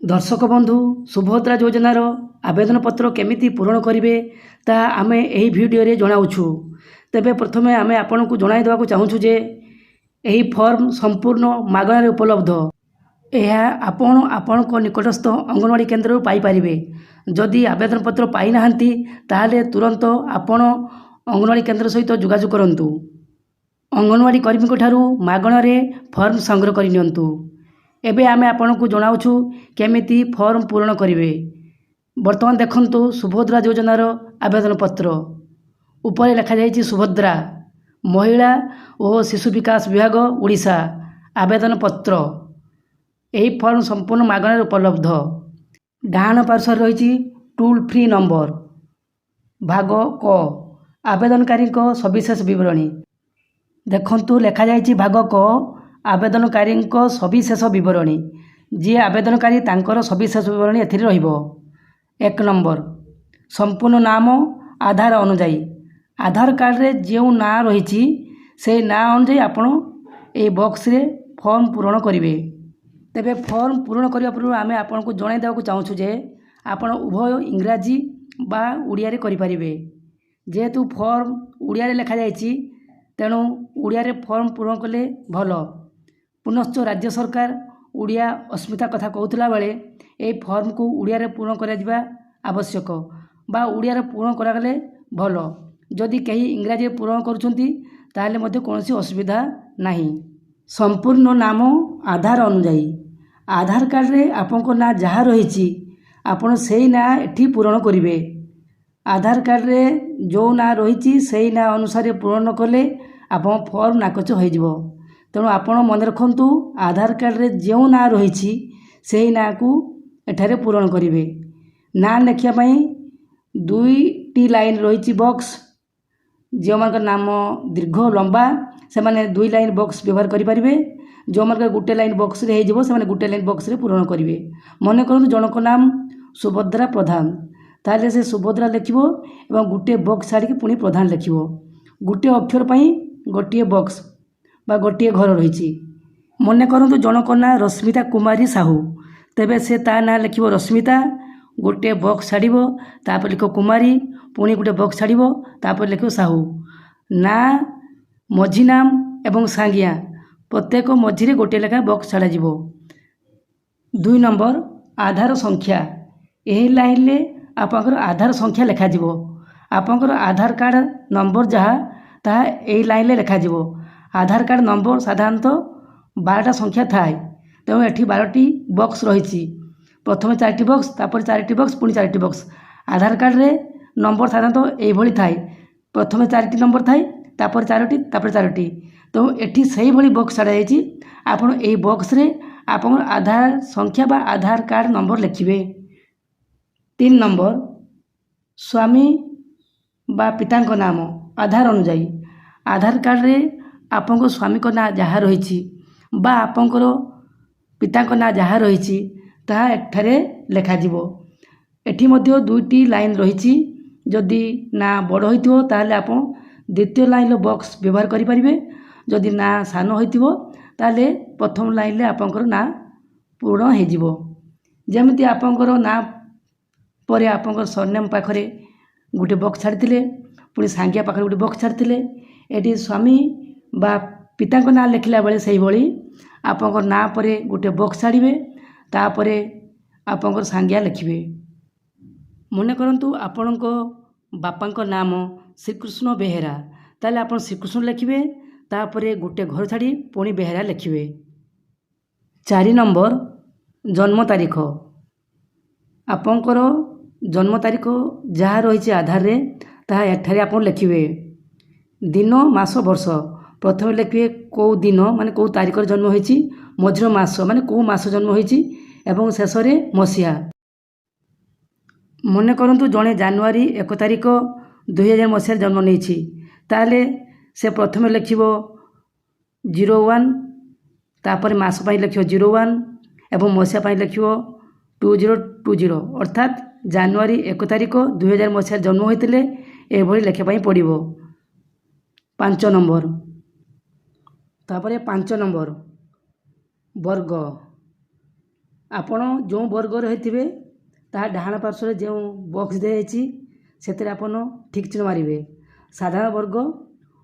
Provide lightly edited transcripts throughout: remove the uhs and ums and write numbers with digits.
दर्शक बंधु सुभद्रा योजनार आवेदन पत्र केमिति पूरण करेंगे ता आमे एही वीडियो रे जणाउछु। तेबे प्रथमे आमे आपन को जणाई देवाक चाहूछु जे एही फॉर्म संपूर्ण मागणार उपलब्ध। यह आपण को निकटस्थ अंगनवाड़ी केन्द्र पाई पारिबे। जदि आवेदन पत्र पाई नाहंती ताहाले तुरंत आपण अंगनवाड़ी केन्द्र सहित जोगाजोग करंतु। अंगनवाड़ी कर्मी को ठारू मागणारे फॉर्म संग्रह करि नियंतु। एबे आमे आपण को जणाउछु केमिति फॉर्म पूरण करिवे। वर्तमान देखंतु सुभद्रा योजनार आवेदन पत्र ऊपर लिखा जाइछि सुभद्रा महिला और शिशु विकास विभाग ओडिशा आवेदन पत्र। यही फॉर्म संपूर्ण मागणार उपलब्ध। डाहाण पार्श्व रही टोल फ्री नंबर भाग क आवेदनकारी सविशेष विवरणी देखंतु लिखा जाइछि भाग क आवेदनकारी सविशेष विवरणी जी आवेदनकारी तांकर सविशेष विवरणी एथिरे रहिबो। 1 नंबर संपूर्ण नाम आधार अनुजाई आधार कार्ड रे जो ना रही से ना अनुजाई आपण ए बॉक्स रे फॉर्म पूरण करिवे। तेबे फॉर्म पूरण करिया पूर्व आमे आपण को जणाई देवाक चाहूछु जे आपण उभय इंग्राजी बा उड़िया रे करि परिबे। जेहेतु फॉर्म उड़िया रे लिखा जाइछि तेणु उड़िया रे फॉर्म पूरण कले भल। पुनश्च राज्य सरकार उड़िया अस्मिता कथा कहूला बेले ए फॉर्म को उड़िया रे पूर्ण करा जिबा आवश्यक बा उड़िया रे पूर्ण करागले भल। जदि कहीं इंग्राजी पूर्ण करुछंती ताहले मध्ये कोनोसी असुविधा नाही। संपूर्ण नाम आधार अनुजाई आधार कार्ड रे आपनको ना जहाँ रही आपण सेही ना एठी पूरण करिवे। आधार कार्ड रे जो ना रही सेही ना अनुसार पूर्ण कले आपण फॉर्म नाकच हो जिवो। तेणु आपण मन रखंतु आधार कार्ड रे जो ना रही सेही ना को एठारे पूरण करिवे। ना लेखिया पई 2टी लाइन रही बॉक्स जो मान नाम दीर्घ लंबा से माने 2 लाइन बॉक्स व्यवहार करि परिबे। जो मान गोटे लाइन बॉक्स रे हेजिवो से माने गोटे लाइन बॉक्स रे पूरण करिवे। मन करंतु जनक नाम सुभद्रा प्रधान ताले से सुभद्रा लिखिबो एवं गोटे बॉक्स छाड़ी के पुनी प्रधान लिखिबो। गोटे अक्षर पई गोटे बॉक्स बा गोटे घर रही। मन करंतु जनक ना रश्मिता कुमारी साहू तेबे से ता ना लिखिबो रश्मिता गोटे बॉक्स छाड़िबो तापर लिखो कुमारी पुणी गोटे बॉक्स छाड़िबो तापर लिखो साहू। ना मझी नाम एवं सांगिया प्रत्येक मझी रे गोटे लेखा बॉक्स छाड़ा जिवो। 2 नंबर आधार संख्या यही लाइन ले आपनकर आधार संख्या लिखा जिवो। आपनकर आधार कार्ड नंबर जहाँ ताहा एही लाइन ले लिखा जिवो। आधार कार्ड नंबर साधारणतः 12टा संख्या थाए तेणु एठी 12टी बॉक्स रही। प्रथम 4टी बॉक्स तापर 4टी बॉक्स पुणी 4टी बॉक्स। आधार कार्ड रे नंबर साधारणतः एही भली थाए प्रथम 4टी नंबर थाए तापर 4टी तापर 4टी तेणु एठी सही भली बॉक्स छाड़ा जाइछि। आपण एही बॉक्स रे आपण आधार संख्या बा आधार कार्ड नंबर लिखिबे। 3 नंबर स्वामी बा पितांक नाम आधार अनुजाई आधार कार्ड रे आपंक स्वामी को ना जहाँ रही बा आपंकर पितांक ना जहाँ रही ताहा एठारे लेखा जिवो। एठी मध्ये 2टी लाइन रही। जदि ना बड़ होइथिबो ताहले आपण द्वितीय लाइन बॉक्स व्यवहार करि परिबे। जदि ना सान होइथिबो ताहले प्रथम लाइन ले आपंकर ना पूर्ण हो जिवो। जेमिति आपंकर ना परे आपंकर सरनेम पाखरे गोटे बॉक्स छाड़िथिले पुणी सांगिया पाखरे गोटे बॉक्स छाड़िथिले। एठी स्वामी बा पितांक ना लिखला बेले सही भली आपंकर ना परे गोटे बॉक्स छाड़िबे तापरे आपंकर सांगिया लिखिबे। मन करंतु आपणक बापांक नाम श्रीकृष्ण बेहेरा ताले आपण श्रीकृष्ण लिखिबे तापरे गोटे घर छाड़ी पुणी बेहेरा लिखिबे। 4 नंबर जन्म तारीख आपंकर जन्म तारीख जहाँ रही आधार रे ताहा एठारे आपण लिखिबे। दिन मास वर्ष प्रथम लिखिए कौ दिन माने कौ तारीख जन्म होइछि मझिर मास माने कौ मास जन्म होइछि एवं शेष रे मसीहा। मन करंतु जणे जनवरी 1 तारीख 2000 मसीहा जन्म नेछि ताले से प्रथम लिखिबो 01 तापर मास पई लिखिबो 01 एवं मसीहा पई लिखिबो 2020 अर्थात जनवरी 1 तारीख 2000 मसीहा जन्म होइतिले एभली लेखा पई पड़िबो। 5 नंबर तापर 5 नंबर वर्ग ଆପଣ ଯେଉଁ ବର୍ଗରେ ହୋଇଥିବେ ତାହା ଡାହାଣ ପାର୍ଶ୍ୱରେ ଯେଉଁ ବକ୍ସ ଦିଆଯାଇଛି ସେଥିରେ ଆପଣ ଠିକ୍ ଚିହ୍ନ ମାରିବେ। ସାଧାରଣ ବର୍ଗ,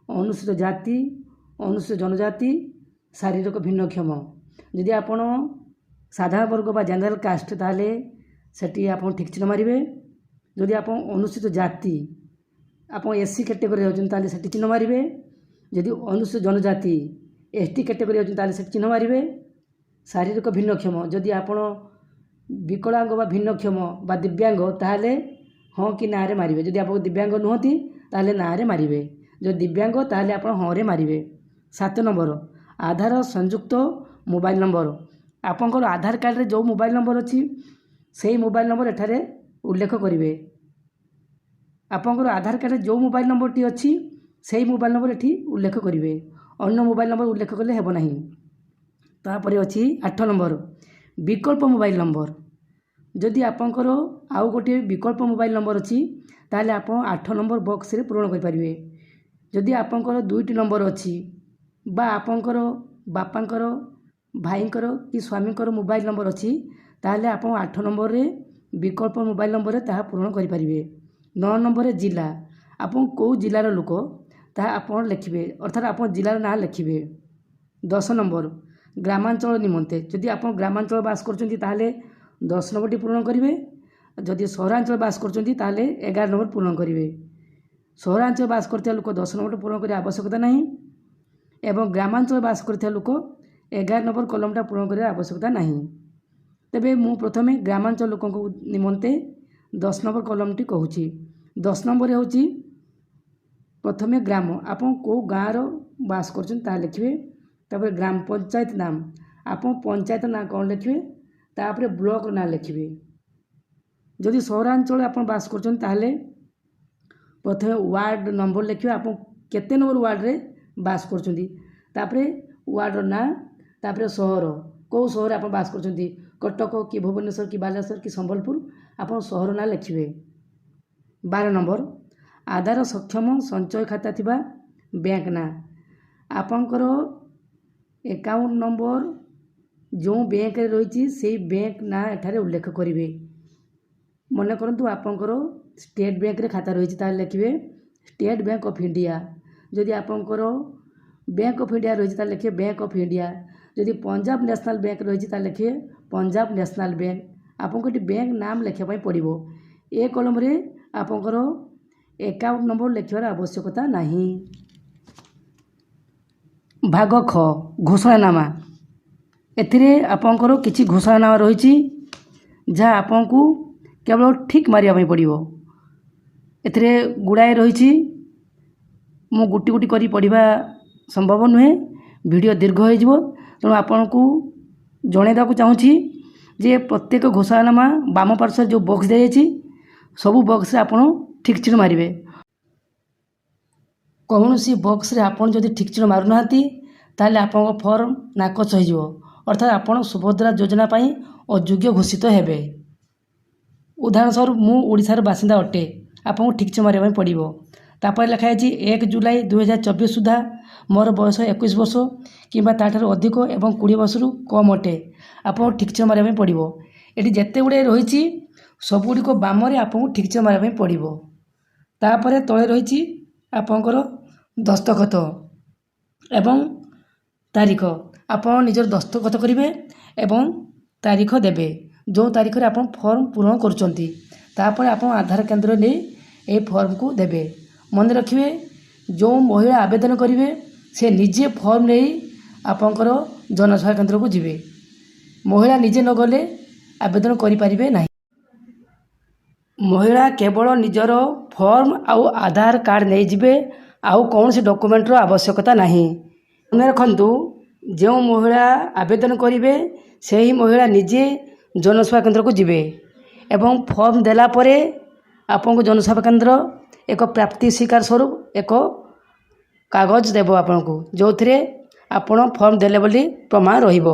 ଅନୁସୂଚିତ ଜାତି, ଅନୁସୂଚିତ ଜନଜାତି, ଶାରୀରିକ ଭିନ୍ନକ୍ଷମ। ଯଦି ଆପଣ ସାଧାରଣ ବର୍ଗ ବା ଜେନେରାଲ କାଷ୍ଟ ତାହେଲେ ସେଠି ଆପଣ ଠିକ୍ ଚିହ୍ନ ମାରିବେ। ଯଦି ଆପଣ ଅନୁସୂଚିତ ଜାତି ଆପଣ SC କ୍ୟାଟେଗୋରୀ ହେଉଛନ୍ତି ତାହେଲେ ସେଠି ଚିହ୍ନ ମାରିବେ। ଯଦି ଅନୁସୂଚିତ ଜନଜାତି ST କ୍ୟାଟେଗୋରୀ ହେଉଛନ୍ତି ତାହେଲେ ସେଠି ଚିହ୍ନ ମାରିବେ। ଶାରୀରିକ ଭିନ୍ନକ୍ଷମ ଯଦି ଆପଣ ବିକଳାଙ୍ଗ ବା ଭିନ୍ନକ୍ଷମ ବା ଦିବ୍ୟାଙ୍ଗ ତାହେଲେ ହଁ କି ନାଁରେ ମାରିବେ। ଯଦି ଆପଣ ଦିବ୍ୟାଙ୍ଗ ନୁହନ୍ତି ତାହେଲେ ନାଁରେ ମାରିବେ। ଯଦି ଦିବ୍ୟାଙ୍ଗ ତାହେଲେ ଆପଣ ହଁରେ ମାରିବେ। 7 ନମ୍ବର ଆଧାର ସଂଯୁକ୍ତ ମୋବାଇଲ ନମ୍ବର। ଆପଣଙ୍କର ଆଧାର କାର୍ଡ଼ରେ ଯେଉଁ ମୋବାଇଲ ନମ୍ବର ଅଛି ସେହି ମୋବାଇଲ ନମ୍ବର ଏଠାରେ ଉଲ୍ଲେଖ କରିବେ। ଆପଣଙ୍କର ଆଧାର କାର୍ଡ଼ରେ ଯେଉଁ ମୋବାଇଲ ନମ୍ବରଟି ଅଛି ସେହି ମୋବାଇଲ ନମ୍ବର ଏଠି ଉଲ୍ଲେଖ କରିବେ। ଅନ୍ୟ ମୋବାଇଲ ନମ୍ବର ଉଲ୍ଲେଖ କଲେ ହେବ ନାହିଁ। ତାପରେ ଅଛି 8 ନମ୍ବର ବିକଳ୍ପ ମୋବାଇଲ ନମ୍ବର। ଯଦି ଆପଣଙ୍କର ଆଉ ଗୋଟିଏ ବିକଳ୍ପ ମୋବାଇଲ ନମ୍ବର ଅଛି ତାହେଲେ ଆପଣ 8 ନମ୍ବର ବକ୍ସରେ ପୂରଣ କରିପାରିବେ। ଯଦି ଆପଣଙ୍କର 2ଟି ନମ୍ବର ଅଛି ବା ଆପଣଙ୍କର ବାପାଙ୍କର, ଭାଇଙ୍କର କି ସ୍ୱାମୀଙ୍କର ମୋବାଇଲ ନମ୍ବର ଅଛି ତାହେଲେ ଆପଣ 8 ନମ୍ବରରେ ବିକଳ୍ପ ମୋବାଇଲ ନମ୍ବରରେ ତାହା ପୂରଣ କରିପାରିବେ। 9 ନମ୍ବରରେ ଜିଲ୍ଲା। ଆପଣ କେଉଁ ଜିଲ୍ଲାର ଲୋକ ତାହା ଆପଣ ଲେଖିବେ, ଅର୍ଥାତ୍ ଆପଣ ଜିଲ୍ଲାର ନାଁ ଲେଖିବେ। 10 ନମ୍ବର ଗ୍ରାମାଞ୍ଚଳ ନିମନ୍ତେ। ଯଦି ଆପଣ ଗ୍ରାମାଞ୍ଚଳ ବାସ କରୁଛନ୍ତି ତାହେଲେ 10 ନମ୍ବରଟି ପୂରଣ କରିବେ। ଯଦି ସହରାଞ୍ଚଳ ବାସ କରୁଛନ୍ତି ତାହେଲେ 11 ନମ୍ବର ପୂରଣ କରିବେ। ସହରାଞ୍ଚଳ ବାସ କରୁଥିବା ଲୋକ 10 ନମ୍ବର ପୂରଣ କରିବା ଆବଶ୍ୟକତା ନାହିଁ ଏବଂ ଗ୍ରାମାଞ୍ଚଳ ବାସ କରୁଥିବା ଲୋକ 11 ନମ୍ବର କଲମଟା ପୂରଣ କରିବା ଆବଶ୍ୟକତା ନାହିଁ। ତେବେ ମୁଁ ପ୍ରଥମେ ଗ୍ରାମାଞ୍ଚଳ ଲୋକଙ୍କ ନିମନ୍ତେ 10 ନମ୍ବର କଲମଟି କହୁଛି। 10 ନମ୍ବର ହେଉଛି ପ୍ରଥମେ ଗ୍ରାମ। ଆପଣ କେଉଁ ଗାଁର ବାସ କରୁଛନ୍ତି ତାହା ଲେଖିବେ। ତାପରେ ଗ୍ରାମ ପଞ୍ଚାୟତ ନାମ, ଆପଣ ପଞ୍ଚାୟତ ନାଁ କ'ଣ ଲେଖିବେ। ତାପରେ ବ୍ଲକର ନାଁ ଲେଖିବେ। ଯଦି ସହରାଞ୍ଚଳରେ ଆପଣ ବାସ କରୁଛନ୍ତି ତାହେଲେ ପ୍ରଥମେ ୱାର୍ଡ ନମ୍ବର ଲେଖିବେ, ଆପଣ କେତେ ନମ୍ବର ୱାର୍ଡ଼ରେ ବାସ କରୁଛନ୍ତି। ତାପରେ ୱାର୍ଡ଼ର ନାଁ, ତାପରେ ସହର, କେଉଁ ସହରରେ ଆପଣ ବାସ କରୁଛନ୍ତି, କଟକ କି ଭୁବନେଶ୍ୱର କି ବାଲେଶ୍ୱର କି ସମ୍ବଲପୁର, ଆପଣ ସହର ନାଁ ଲେଖିବେ। 12 ନମ୍ବର ଆଧାର ସକ୍ଷମ ସଞ୍ଚୟ ଖାତା ଥିବା ବ୍ୟାଙ୍କ ନାଁ। ଆପଣଙ୍କର ଆକାଉଣ୍ଟ ନମ୍ବର ଯେଉଁ ବ୍ୟାଙ୍କରେ ରହିଛି ସେହି ବ୍ୟାଙ୍କ ନାଁ ଏଠାରେ ଉଲ୍ଲେଖ କରିବେ। ମନେ କରନ୍ତୁ ଆପଣଙ୍କର ଷ୍ଟେଟ୍ ବ୍ୟାଙ୍କରେ ଖାତା ରହିଛି ତାହେଲେ ଲେଖିବେ ଷ୍ଟେଟ୍ ବ୍ୟାଙ୍କ ଅଫ୍ ଇଣ୍ଡିଆ। ଯଦି ଆପଣଙ୍କର ବ୍ୟାଙ୍କ ଅଫ୍ ଇଣ୍ଡିଆ ରହିଛି ତାହେଲେ ଲେଖିବେ ବ୍ୟାଙ୍କ ଅଫ୍ ଇଣ୍ଡିଆ। ଯଦି ପଞ୍ଜାବ ନ୍ୟାସନାଲ ବ୍ୟାଙ୍କ ରହିଛି ତାହେଲେ ଲେଖିବେ ପଞ୍ଜାବ ନ୍ୟାସନାଲ ବ୍ୟାଙ୍କ। ଆପଣଙ୍କୁ ଏଠି ବ୍ୟାଙ୍କ ନାମ ଲେଖିବା ପାଇଁ ପଡ଼ିବ। ଏ କଲମରେ ଆପଣଙ୍କର ଆକାଉଣ୍ଟ ନମ୍ବର ଲେଖିବାର ଆବଶ୍ୟକତା ନାହିଁ। ଭାଗ ଖ ଘୋଷଣାନାମା। ଏଥିରେ ଆପଣଙ୍କର କିଛି ଘୋଷଣାନାମା ରହିଛି ଯାହା ଆପଣଙ୍କୁ କେବଳ ଠିକ୍ ମାରିବା ପାଇଁ ପଡ଼ିବ। ଏଥିରେ ଗୁଡ଼ାଏ ରହିଛି, ମୁଁ ଗୋଟି ଗୋଟି କରି ପଢ଼ିବା ସମ୍ଭବ ନୁହେଁ, ଭିଡ଼ିଓ ଦୀର୍ଘ ହୋଇଯିବ। ତେଣୁ ଆପଣଙ୍କୁ ଜଣାଇଦେବାକୁ ଚାହୁଁଛି ଯେ ପ୍ରତ୍ୟେକ ଘୋଷଣାନାମା ବାମ ପାର୍ଶ୍ୱରେ ଯେଉଁ ବକ୍ସ ଦିଆଯାଇଛି ସବୁ ବକ୍ସରେ ଆପଣ ଠିକ୍ ଚିହ୍ନ ମାରିବେ। କୌଣସି ବକ୍ସରେ ଆପଣ ଯଦି ଠିକ୍ ଚିହ୍ନ ମାରୁନାହାନ୍ତି ତାହେଲେ ଆପଣଙ୍କ ଫର୍ମ ନାକଚ ହୋଇଯିବ, ଅର୍ଥାତ୍ ଆପଣ ସୁଭଦ୍ରା ଯୋଜନା ପାଇଁ ଅଯୋଗ୍ୟ ଘୋଷିତ ହେବେ। ଉଦାହରଣ ସ୍ୱରୂପ ମୁଁ ଓଡ଼ିଶାର ବାସିନ୍ଦା ଅଟେ, ଆପଣଙ୍କୁ ଠିକ୍ ଚିହ୍ନ ମାରିବା ପାଇଁ ପଡ଼ିବ। ତାପରେ ଲେଖା ହେଇଛି 1 ଜୁଲାଇ 2024 ସୁଦ୍ଧା ମୋର ବୟସ 21 ବର୍ଷ କିମ୍ବା ତାଠାରୁ ଅଧିକ ଏବଂ 20 ବର୍ଷରୁ କମ୍ ଅଟେ, ଆପଣଙ୍କୁ ଠିକ୍ ଚିହ୍ନ ମାରିବା ପାଇଁ ପଡ଼ିବ। ଏଠି ଯେତେ ଗୁଡ଼ିଏ ରହିଛି ସବୁଗୁଡ଼ିକ ବାମରେ ଆପଣଙ୍କୁ ଠିକ୍ ଚିହ୍ନ ମାରିବା ପାଇଁ ପଡ଼ିବ। ତାପରେ ତଳେ ରହିଛି ଆପଣଙ୍କର ଦସ୍ତଖତ ଏବଂ ତାରିଖ। ଆପଣ ନିଜର ଦସ୍ତଖତ କରିବେ ଏବଂ ତାରିଖ ଦେବେ ଯେଉଁ ତାରିଖରେ ଆପଣ ଫର୍ମ ପୂରଣ କରୁଛନ୍ତି। ତାପରେ ଆପଣ ଆଧାର କେନ୍ଦ୍ର ନେଇ ଏହି ଫର୍ମକୁ ଦେବେ। ମନେ ରଖିବେ ଯେଉଁ ମହିଳା ଆବେଦନ କରିବେ ସେ ନିଜେ ଫର୍ମ ନେଇ ଆପଣଙ୍କର ଜନସେବା କେନ୍ଦ୍ରକୁ ଯିବେ। ମହିଳା ନିଜେ ନ ଗଲେ ଆବେଦନ କରିପାରିବେ ନାହିଁ। ମହିଳା କେବଳ ନିଜର ଫର୍ମ ଆଉ ଆଧାର କାର୍ଡ଼ ନେଇଯିବେ, ଆଉ କୌଣସି ଡକୁମେଣ୍ଟର ଆବଶ୍ୟକତା ନାହିଁ। ମନେ ରଖନ୍ତୁ ଯେଉଁ ମହିଳା ଆବେଦନ କରିବେ ସେହି ମହିଳା ନିଜେ ଜନସେବା କେନ୍ଦ୍ରକୁ ଯିବେ ଏବଂ ଫର୍ମ ଦେଲା ପରେ ଆପଣଙ୍କୁ ଜନସେବା କେନ୍ଦ୍ର ଏକ ପ୍ରାପ୍ତି ସ୍ୱୀକାର ସ୍ୱରୂପ ଏକ କାଗଜ ଦେବ ଆପଣଙ୍କୁ, ଯେଉଁଥିରେ ଆପଣ ଫର୍ମ ଦେଲେ ବୋଲି ପ୍ରମାଣ ରହିବ।